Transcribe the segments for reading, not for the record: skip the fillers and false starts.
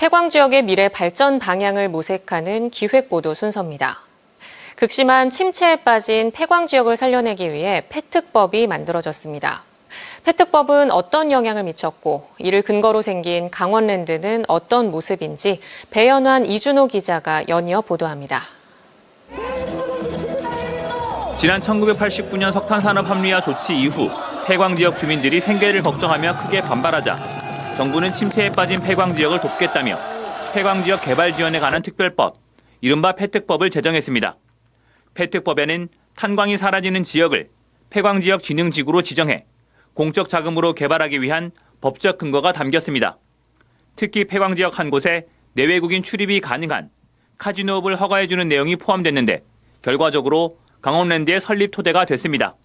폐광 지역의 미래 발전 방향을 모색하는 기획보도 순서입니다. 극심한 침체에 빠진 폐광 지역을 살려내기 위해 폐특법이 만들어졌습니다. 폐특법은 어떤 영향을 미쳤고 이를 근거로 생긴 강원랜드는 어떤 모습인지 배연환 이준호 기자가 연이어 보도합니다. 지난 1989년 석탄산업 합리화 조치 이후 폐광 지역 주민들이 생계를 걱정하며 크게 반발하자 정부는 침체에 빠진 폐광 지역을 돕겠다며 폐광 지역 개발 지원에 관한 특별법, 이른바 폐특법을 제정했습니다. 폐특법에는 탄광이 사라지는 지역을 폐광 지역 진흥지구로 지정해 공적 자금으로 개발하기 위한 법적 근거가 담겼습니다. 특히 폐광 지역 한 곳에 내외국인 출입이 가능한 카지노업을 허가해주는 내용이 포함됐는데 결과적으로 강원랜드의 설립 토대가 됐습니다.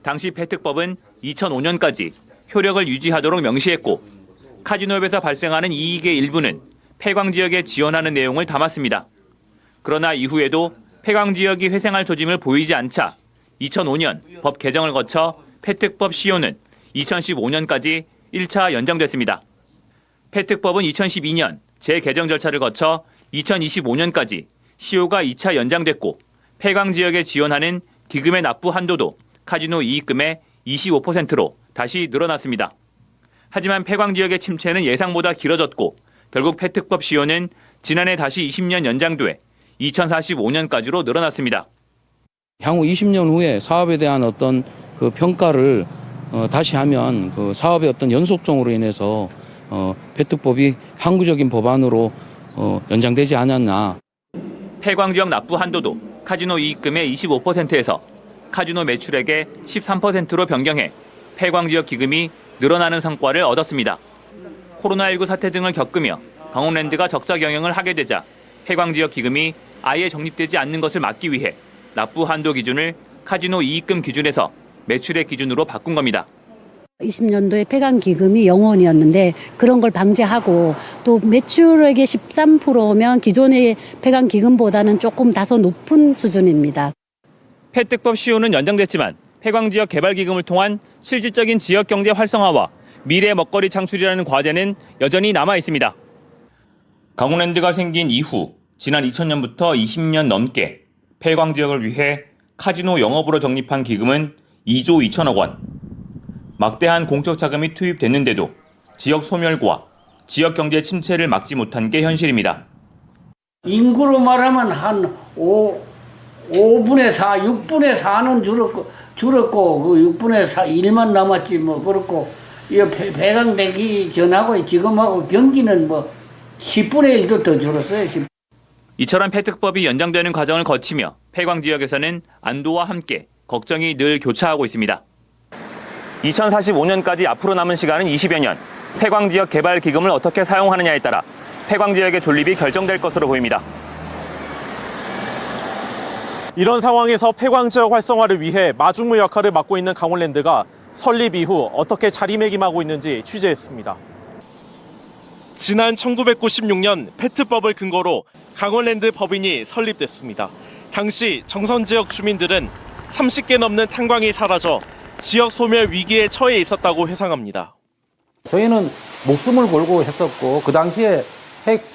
당시 폐특법은 2005년까지 효력을 유지하도록 명시했고 카지노업에서 발생하는 이익의 일부는 폐광 지역에 지원하는 내용을 담았습니다. 그러나 이후에도 폐광 지역이 회생할 조짐을 보이지 않자 2005년 법 개정을 거쳐 폐특법 시효는 2015년까지 1차 연장됐습니다. 폐특법은 2012년 재개정 절차를 거쳐 2025년까지 시효가 2차 연장됐고 폐광 지역에 지원하는 기금의 납부 한도도 카지노 이익금의 25%로 다시 늘어났습니다. 하지만 폐광 지역의 침체는 예상보다 길어졌고 결국 폐특법 시효는 지난해 다시 20년 연장돼 2045년까지로 늘어났습니다. 향후 20년 후에 사업에 대한 어떤 그 평가를 다시 하면 그 사업의 어떤 연속성으로 인해서 폐특법이 항구적인 법안으로 연장되지 않았나. 폐광 지역 납부 한도도 카지노 이익금의 25%에서 카지노 매출액의 13%로 변경해 폐광 지역 기금이 늘어나는 성과를 얻었습니다. 코로나19 사태 등을 겪으며 강원랜드가 적자 경영을 하게 되자 폐광 지역 기금이 아예 적립되지 않는 것을 막기 위해 납부 한도 기준을 카지노 이익금 기준에서 매출액 기준으로 바꾼 겁니다. 20년도에 폐광 기금이 0원이었는데 그런 걸 방지하고 또 매출액의 13%면 기존의 폐광 기금보다는 조금 다소 높은 수준입니다. 폐특법 시효는 연장됐지만 폐광 지역 개발 기금을 통한 실질적인 지역 경제 활성화와 미래 먹거리 창출이라는 과제는 여전히 남아 있습니다. 강원랜드가 생긴 이후 지난 2000년부터 20년 넘게 폐광 지역을 위해 카지노 영업으로 적립한 기금은 2조 2천억 원. 막대한 공적 자금이 투입됐는데도 지역 소멸과 지역 경제 침체를 막지 못한 게 현실입니다. 인구로 말하면 한 5분의 4, 6분의 4는 줄었고 그 6분의 4, 1만 남았지 뭐 그렇고 이 폐광되기 전하고 지금하고 경기는 뭐 10분의 1도 더 줄었어요. 이처럼 폐특법이 연장되는 과정을 거치며 폐광 지역에서는 안도와 함께 걱정이 늘 교차하고 있습니다. 2045년까지 앞으로 남은 시간은 20여 년. 폐광 지역 개발 기금을 어떻게 사용하느냐에 따라 폐광 지역의 존립이 결정될 것으로 보입니다. 이런 상황에서 폐광 지역 활성화를 위해 마중물 역할을 맡고 있는 강원랜드가 설립 이후 어떻게 자리매김하고 있는지 취재했습니다. 지난 1996년 폐특법을 근거로 강원랜드 법인이 설립됐습니다. 당시 정선 지역 주민들은 30개 넘는 탄광이 사라져 지역 소멸 위기에 처해 있었다고 회상합니다. 저희는 목숨을 걸고 했었고 그 당시에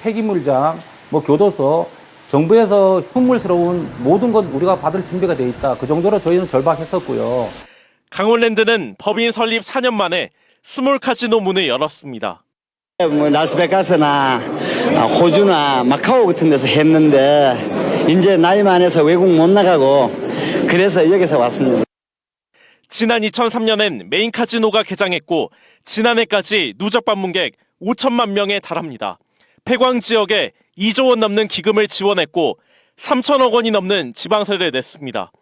폐기물장, 교도소, 정부에서 흉물스러운 모든 것 우리가 받을 준비가 돼 있다. 그 정도로 저희는 절박했었고요. 강원랜드는 법인 설립 4년 만에 스몰 카지노 문을 열었습니다. 라스베가스나 호주나 마카오 같은 데서 했는데 이제 나이 많아서 외국 못 나가고 그래서 여기서 왔습니다. 지난 2003년엔 메인 카지노가 개장했고 지난해까지 누적 방문객 5천만 명에 달합니다. 폐광 지역에 2조 원 넘는 기금을 지원했고 3천억 원이 넘는 지방세를 냈습니다.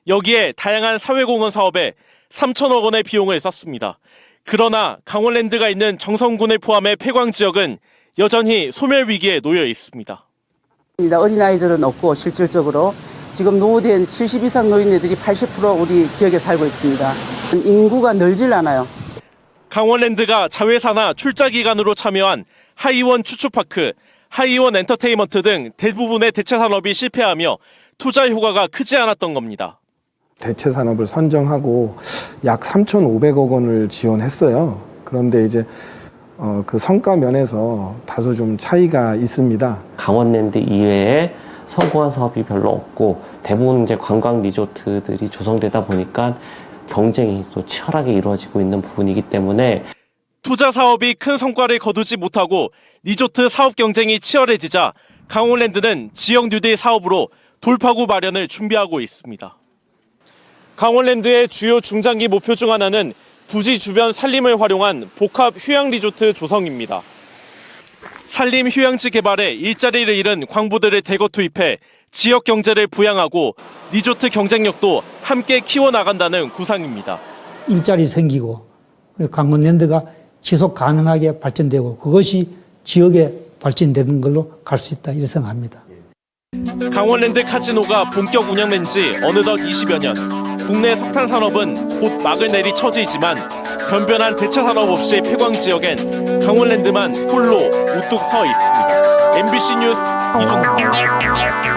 여기에 다양한 사회공헌 사업에 3천억 원의 비용을 썼습니다. 그러나 강원랜드가 있는 정선군을 포함해 폐광 지역은 여전히 소멸 위기에 놓여 있습니다. 어린아이들은 없고 실질적으로 지금 노후된 70 이상 노인네들이 80% 우리 지역에 살고 있습니다. 인구가 늘질 않아요. 강원랜드가 자회사나 출자기관으로 참여한 하이원 추추파크, 하이원 엔터테인먼트 등 대부분의 대체 산업이 실패하며 투자 효과가 크지 않았던 겁니다. 대체 산업을 선정하고 약 3,500억 원을 지원했어요. 그런데 이제 그 성과 면에서 다소 좀 차이가 있습니다. 강원랜드 이외에 성공한 사업이 별로 없고 대부분 이제 관광 리조트들이 조성되다 보니까 경쟁이 또 치열하게 이루어지고 있는 부분이기 때문에 투자 사업이 큰 성과를 거두지 못하고 리조트 사업 경쟁이 치열해지자 강원랜드는 지역 뉴딜 사업으로 돌파구 마련을 준비하고 있습니다. 강원랜드의 주요 중장기 목표 중 하나는 부지 주변 산림을 활용한 복합 휴양 리조트 조성입니다. 산림 휴양지 개발에 일자리를 잃은 광부들을 대거 투입해 지역 경제를 부양하고 리조트 경쟁력도 함께 키워나간다는 구상입니다. 일자리 생기고 강원랜드가 지속 가능하게 발전되고 그것이 지역에 발전되는 걸로 갈 수 있다 이렇게 생각합니다. 강원랜드 카지노가 본격 운영된 지 어느덧 20여 년. 국내 석탄 산업은 곧 막을 내리 처지이지만 변변한 대체 산업 없이 폐광 지역엔 강원랜드만 홀로 우뚝 서 있습니다. MBC 뉴스 이종국.